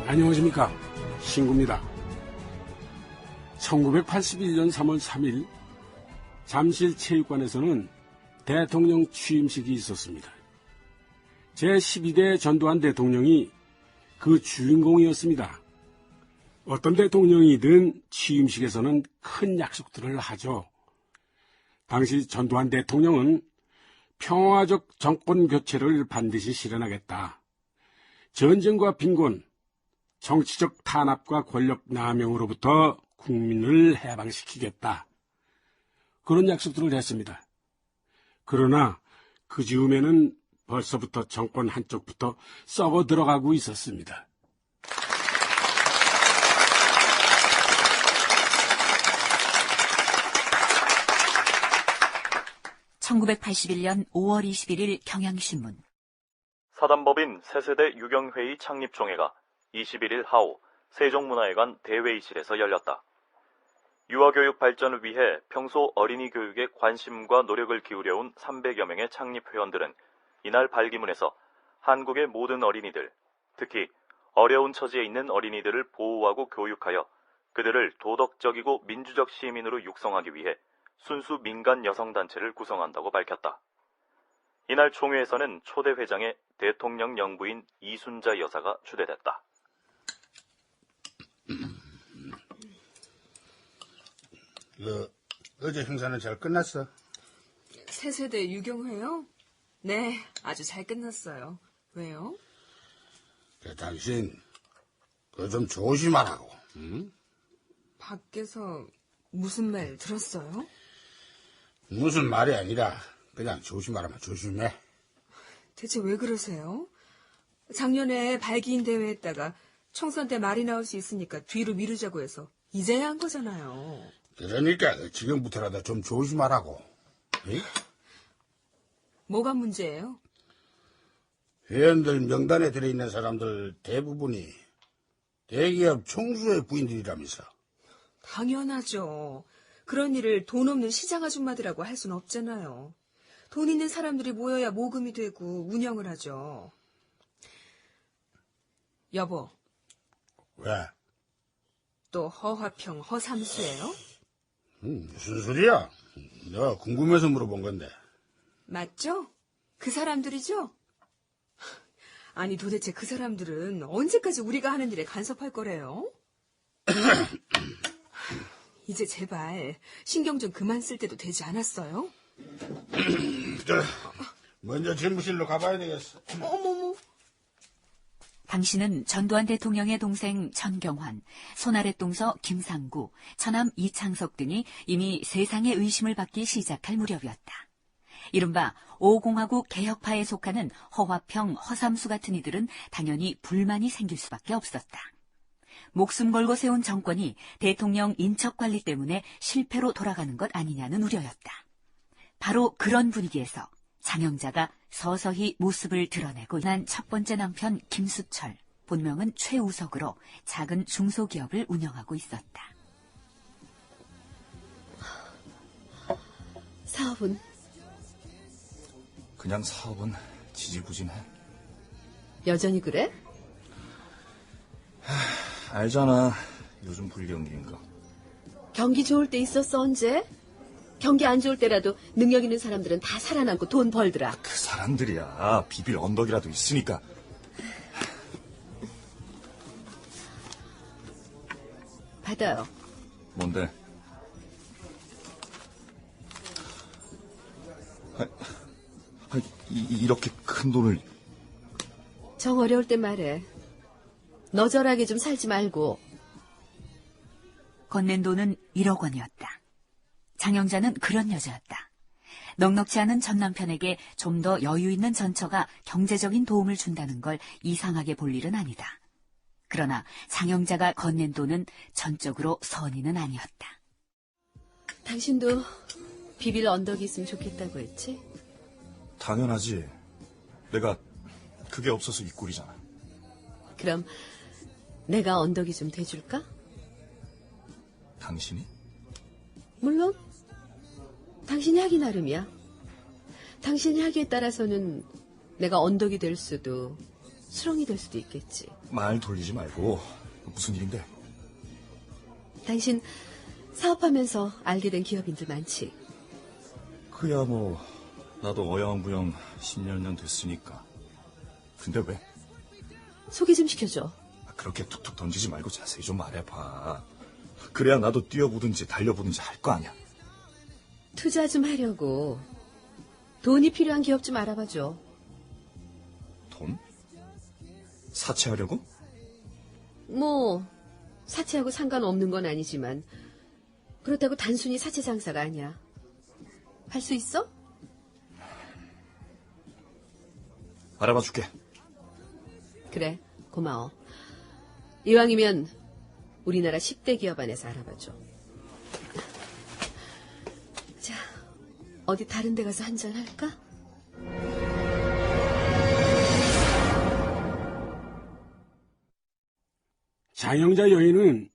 안녕하십니까, 신구입니다. 1981년 3월 3일 잠실체육관에서는 대통령 취임식이 있었습니다. 제12대 전두환 대통령이 그 주인공이었습니다. 어떤 대통령이든 취임식에서는 큰 약속들을 하죠. 당시 전두환 대통령은 평화적 정권 교체를 반드시 실현하겠다. 전쟁과 빈곤, 정치적 탄압과 권력 남용으로부터 국민을 해방시키겠다. 그런 약속들을 했습니다. 그러나 그 즈음에는 벌써부터 정권 한쪽부터 썩어 들어가고 있었습니다. (1981년 5월 21일) 경향신문. 사단법인 새세대 유경회의 창립총회가 21일 하오 세종문화회관 대회의실에서 열렸다. 유아교육 발전을 위해 평소 어린이 교육에 관심과 노력을 기울여온 300여 명의 창립회원들은 이날 발기문에서 한국의 모든 어린이들, 특히 어려운 처지에 있는 어린이들을 보호하고 교육하여 그들을 도덕적이고 민주적 시민으로 육성하기 위해 순수 민간 여성단체를 구성한다고 밝혔다. 이날 총회에서는 초대 회장에 대통령 영부인 이순자 여사가 추대됐다. 어제 행사는 잘 끝났어? 새세대 유경회요? 네, 아주 잘 끝났어요. 왜요? 당신 그거 좀 조심하라고. 응? 밖에서 무슨 말 들었어요? 무슨 말이 아니라 그냥 조심하라면 조심해. 대체 왜 그러세요? 작년에 발기인 대회 했다가 총선 때 말이 나올 수 있으니까 뒤로 미루자고 해서 이제야 한 거잖아요. 그러니까 지금부터라도 좀 조심하라고. 응? 뭐가 문제예요? 회원들 명단에 들어있는 사람들 대부분이 대기업 총수의 부인들이라면서. 당연하죠. 그런 일을 돈 없는 시장 아줌마들하고 할 순 없잖아요. 돈 있는 사람들이 모여야 모금이 되고 운영을 하죠. 여보. 왜? 또 허화평, 허삼수예요? 무슨 소리야? 내가 궁금해서 물어본 건데. 맞죠? 그 사람들이죠? 아니 도대체 그 사람들은 언제까지 우리가 하는 일에 간섭할 거래요? 이제 제발 신경 좀 그만 쓸 때도 되지 않았어요? 먼저 집무실로 가봐야 되겠어. 어머머. 당신은 전두환 대통령의 동생 전경환, 손아랫동서 김상구, 처남 이창석 등이 이미 세상의 의심을 받기 시작할 무렵이었다. 이른바 5공화국 개혁파에 속하는 허화평, 허삼수 같은 이들은 당연히 불만이 생길 수밖에 없었다. 목숨 걸고 세운 정권이 대통령 인척 관리 때문에 실패로 돌아가는 것 아니냐는 우려였다. 바로 그런 분위기에서 장영자가 서서히 모습을 드러내고 난 첫 번째 남편 김수철, 본명은 최우석으로 작은 중소기업을 운영하고 있었다. 사업은? 그냥 사업은 지지부진해. 여전히 그래? 알잖아, 요즘 불경기인 거. 경기 좋을 때 있었어, 언제? 경기 안 좋을 때라도 능력 있는 사람들은 다 살아남고 돈 벌더라. 그 사람들이야. 비빌 언덕이라도 있으니까. 받아요. 뭔데? 이렇게 큰 돈을. 정 어려울 때 말해. 너절하게 좀 살지 말고. 건넨 돈은 1억 원이었다. 장영자는 그런 여자였다. 넉넉지 않은 전 남편에게 좀 더 여유 있는 전처가 경제적인 도움을 준다는 걸 이상하게 볼 일은 아니다. 그러나 장영자가 건넨 돈은 전적으로 선의는 아니었다. 당신도 비빌 언덕이 있으면 좋겠다고 했지? 당연하지. 내가 그게 없어서 이 꼴이잖아. 그럼 내가 언덕이 좀 돼줄까? 당신이? 물론 당신이 하기 나름이야. 당신이 하기에 따라서는 내가 언덕이 될 수도 수렁이 될 수도 있겠지. 말 돌리지 말고 무슨 일인데? 당신 사업하면서 알게 된 기업인들 많지? 그야 뭐 나도 어영부영 10몇 년 됐으니까. 근데 왜? 소개 좀 시켜줘. 그렇게 툭툭 던지지 말고 자세히 좀 말해봐. 그래야 나도 뛰어보든지 달려보든지 할 거 아니야. 투자 좀 하려고. 돈이 필요한 기업 좀 알아봐줘. 돈? 사채하려고? 뭐 사채하고 상관없는 건 아니지만 그렇다고 단순히 사채 장사가 아니야. 할 수 있어? 알아봐 줄게. 그래, 고마워. 이왕이면 우리나라 10대 기업 안에서 알아봐줘. 자, 어디 다른 데 가서 한잔 할까? 장영자 여인은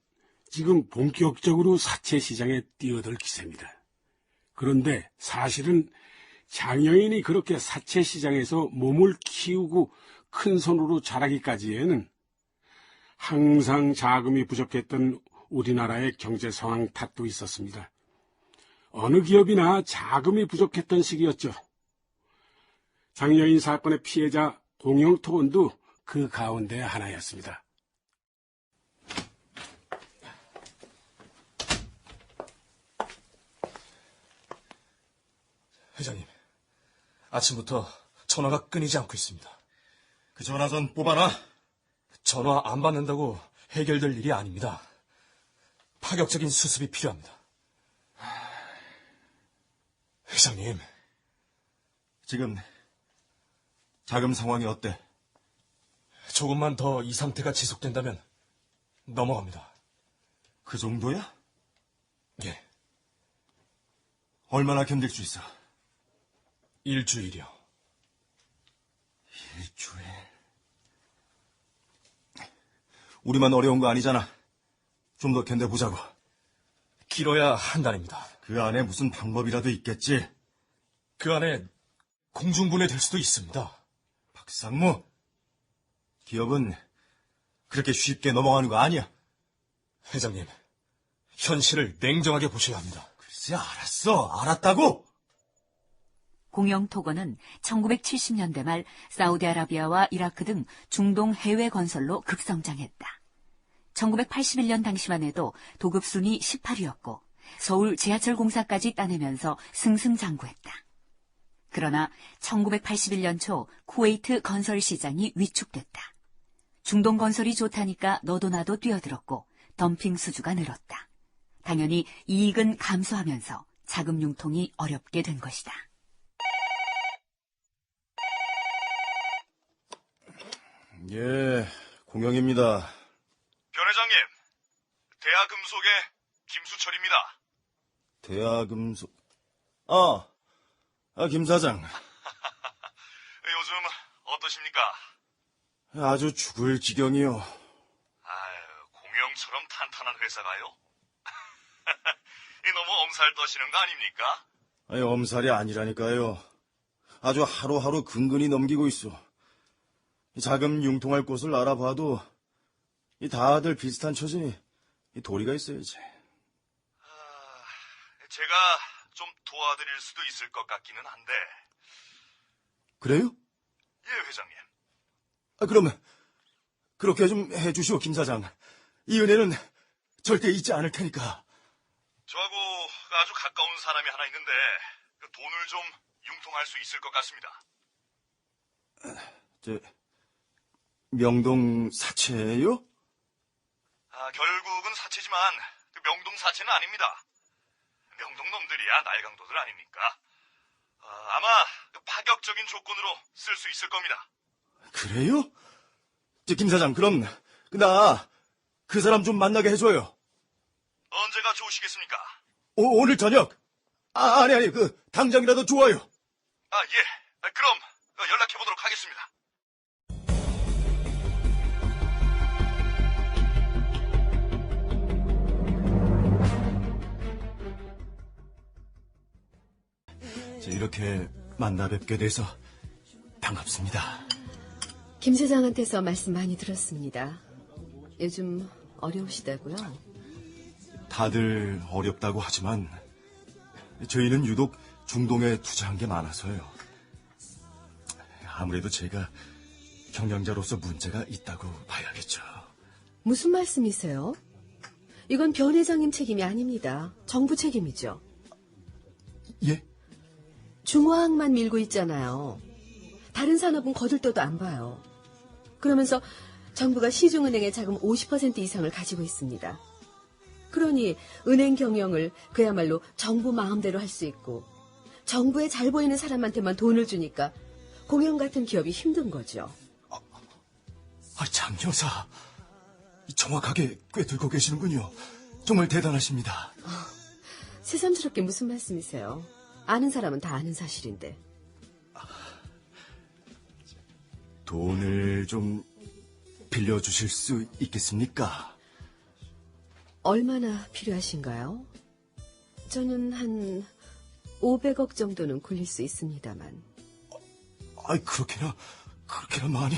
지금 본격적으로 사채 시장에 뛰어들 기세입니다. 그런데 사실은 장여인이 그렇게 사채 시장에서 몸을 키우고 큰 손으로 자라기까지에는 항상 자금이 부족했던 우리나라의 경제 상황 탓도 있었습니다. 어느 기업이나 자금이 부족했던 시기였죠. 장여인 사건의 피해자 공영토건도 그 가운데 하나였습니다. 회장님, 아침부터 전화가 끊이지 않고 있습니다. 그 전화 좀 뽑아놔. 전화 안 받는다고 해결될 일이 아닙니다. 파격적인 수습이 필요합니다. 회장님, 지금 자금 상황이 어때? 조금만 더 이 상태가 지속된다면 넘어갑니다. 그 정도야? 예, 얼마나 견딜 수 있어? 일주일이요. 일주일. 우리만 어려운 거 아니잖아. 좀 더 견뎌보자고. 길어야 한 달입니다. 그 안에 무슨 방법이라도 있겠지? 그 안에 공중분해될 수도 있습니다. 박상무, 기업은 그렇게 쉽게 넘어가는 거 아니야. 회장님, 현실을 냉정하게 보셔야 합니다. 글쎄, 알았다고! 공영토건은 1970년대 말 사우디아라비아와 이라크 등 중동 해외 건설로 급성장했다. 1981년 당시만 해도 도급 순위 18위였고 서울 지하철 공사까지 따내면서 승승장구했다. 그러나 1981년 초 쿠웨이트 건설 시장이 위축됐다. 중동 건설이 좋다니까 너도 나도 뛰어들었고 덤핑 수주가 늘었다. 당연히 이익은 감소하면서 자금 융통이 어렵게 된 것이다. 예, 공영입니다. 변 회장님, 대하금속의 김수철입니다. 대하금속. 김 사장. 요즘 어떠십니까? 아주 죽을 지경이요. 공영처럼 탄탄한 회사가요? 너무 엄살 떠시는 거 아닙니까? 엄살이 아니라니까요. 아주 하루하루 근근히 넘기고 있어. 자금 융통할 곳을 알아봐도 다들 비슷한 처지니 도리가 있어야지. 제가 좀 도와드릴 수도 있을 것 같기는 한데. 그래요? 예, 회장님. 그러면 그렇게 좀 해주시오, 김 사장. 이 은혜는 절대 잊지 않을 테니까. 저하고 아주 가까운 사람이 하나 있는데 그 돈을 좀 융통할 수 있을 것 같습니다. 명동 사채요? 결국은 사채지만 그 명동 사채는 아닙니다. 명동 놈들이야 날강도들 아닙니까? 아마 그 파격적인 조건으로 쓸 수 있을 겁니다. 그래요? 김 사장, 그럼 나 그 사람 좀 만나게 해줘요. 언제가 좋으시겠습니까? 오늘 저녁. 아니, 당장이라도 좋아요. 예. 그럼 연락해보도록 하겠습니다. 이렇게 만나 뵙게 돼서 반갑습니다. 김 사장한테서 말씀 많이 들었습니다. 요즘 어려우시다고요? 다들 어렵다고 하지만 저희는 유독 중동에 투자한 게 많아서요. 아무래도 제가 경영자로서 문제가 있다고 봐야겠죠. 무슨 말씀이세요? 이건 변 회장님 책임이 아닙니다. 정부 책임이죠. 예? 중화학만 밀고 있잖아요. 다른 산업은 거들떠도 안 봐요. 그러면서 정부가 시중은행의 자금 50% 이상을 가지고 있습니다. 그러니 은행 경영을 그야말로 정부 마음대로 할 수 있고 정부에 잘 보이는 사람한테만 돈을 주니까 공영 같은 기업이 힘든 거죠. 장 여사, 정확하게 꿰뚫고 계시는군요. 정말 대단하십니다. 새삼스럽게 무슨 말씀이세요? 아는 사람은 다 아는 사실인데. 돈을 좀 빌려주실 수 있겠습니까? 얼마나 필요하신가요? 저는 한 500억 정도는 굴릴 수 있습니다만. 그렇게나 많이.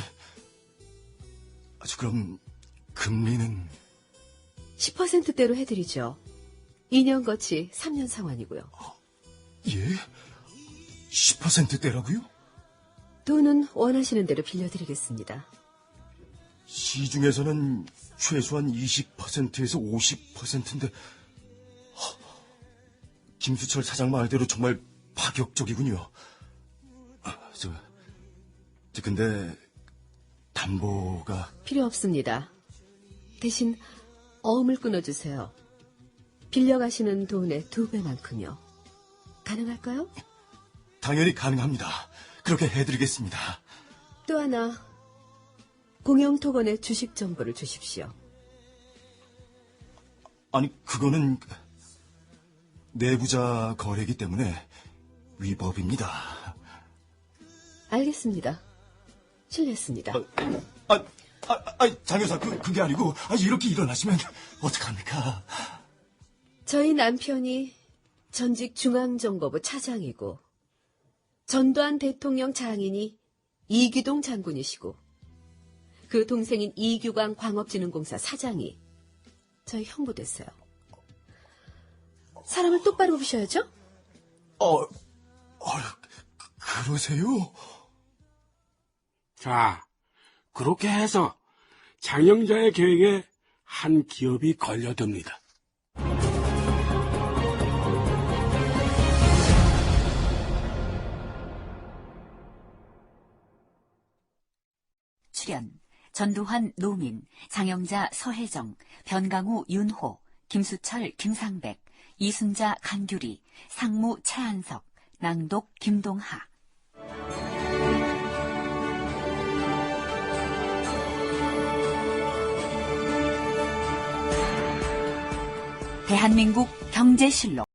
그럼 금리는? 10%대로 해드리죠. 2년 거치 3년 상환이고요. 예? 10%대라고요? 돈은 원하시는 대로 빌려드리겠습니다. 시중에서는 최소한 20%에서 50%인데 김수철 사장 말대로 정말 파격적이군요. 근데 담보가... 필요 없습니다. 대신 어음을 끊어주세요. 빌려가시는 돈의 2배만큼요. 가능할까요? 당연히 가능합니다. 그렇게 해드리겠습니다. 또 하나, 공영토건의 주식 정보를 주십시오. 그거는 내부자 거래이기 때문에 위법입니다. 알겠습니다. 실례했습니다. 장 여사, 그게 아니고, 이렇게 일어나시면 어떡합니까? 저희 남편이 전직 중앙정보부 차장이고, 전두환 대통령 장인이 이규동 장군이시고, 그 동생인 이규광 광업진흥공사 사장이 저희 형부 됐어요. 사람을 똑바로 보셔야죠? 그러세요? 자, 그렇게 해서 장영자의 계획에 한 기업이 걸려듭니다. 출연 전두환 노민, 장영자 서혜정, 변강우 윤호, 김수철 김상백, 이순자 강규리, 상무 최한석, 낭독 김동하. 대한민국 경제실록